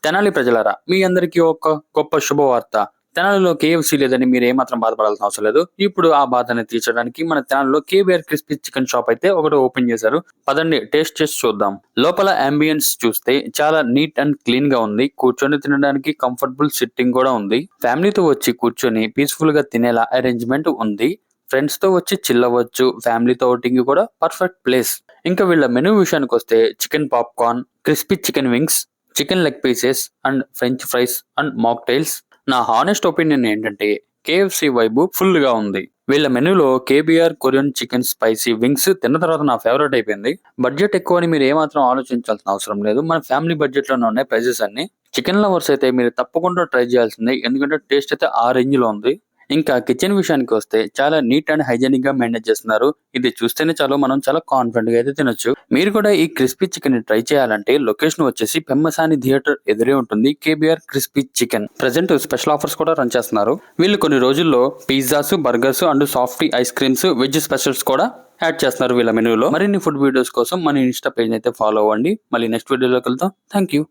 తెనాలి ప్రజలారా, మీ అందరికీ ఒక గొప్ప శుభవార్త. తెనాలిలో కేఎఫ్సీ లేదని మీరు ఏమాత్రం బాధపడాల్సిన అవసరం లేదు. ఇప్పుడు ఆ బాధని తీర్చడానికి మన తెనాలిలో కేబీఆర్ క్రిస్పీ చికెన్ షాప్ అయితే ఒకటి ఓపెన్ చేశారు. పదండి టేస్ట్ చేసి చూద్దాం. లోపల అంబియన్స్ చూస్తే చాలా నీట్ అండ్ క్లీన్ గా ఉంది. కూర్చొని తినడానికి కంఫర్టబుల్ సిట్టింగ్ కూడా ఉంది. ఫ్యామిలీతో వచ్చి కూర్చొని పీస్ఫుల్ గా తినేలా అరేంజ్మెంట్ ఉంది. ఫ్రెండ్స్ తో వచ్చి చిల్ అవ్వచ్చు. ఫ్యామిలీతో అవుటింగ్ కూడా పర్ఫెక్ట్ ప్లేస్. ఇంకా వీళ్ళ మెనూ విషయానికి వస్తే chicken popcorn, crispy chicken wings, chicken leg pieces and French fries and mocktails. నా హానెస్ట్ ఒపీనియన్ ఏంటంటే కేఎఫ్సి వైబు ఫుల్ గా ఉంది. వీళ్ళ మెనూలో KBR Korean chicken spicy wings తిన్న తర్వాత నా ఫేవరెట్ అయిపోయింది. బడ్జెట్ ఎక్కువ అని మీరు ఏమాత్రం ఆలోచించాల్సిన అవసరం లేదు. మన ఫ్యామిలీ బడ్జెట్ లోనే ఉన్నాయి ప్రైజెస్ అన్ని. చికెన్ లవర్స్ అయితే మీరు తప్పకుండా ట్రై చేయాల్సిందే, ఎందుకంటే టేస్ట్ అయితే ఆ రేంజ్ లో ఉంది. ఇంకా కిచెన్ విషయానికి వస్తే చాలా నీట్ అండ్ హైజెనిక్ గా మెయింటైన్ చేస్తున్నారు. ఇది చూస్తేనే చాలు మనం చాలా కాన్ఫిడెంట్ గా అయితే తినొచ్చు. మీరు కూడా ఈ క్రిస్పీ చికెన్ ని ట్రై చేయాలంటే లొకేషన్ వచ్చేసి పెమ్మసాని థియేటర్ ఎదురే ఉంటుంది KBR crispy chicken. Present special offers కూడా రన్ చేస్తున్నారు. వీళ్ళు కొన్ని రోజుల్లో pizzas, burgers and softy ice creams, veg specials కూడా యాడ్ చేస్తున్నారు వీళ్ళ మెనూలో. మరిన్ని ఫుడ్ వీడియోస్ కోసం మన ఇన్స్టా పేజ్ అయితే ఫాలో అవ్వండి. మళ్ళీ నెక్స్ట్ వీడియోలోకి వెళ్తాం. Thank you.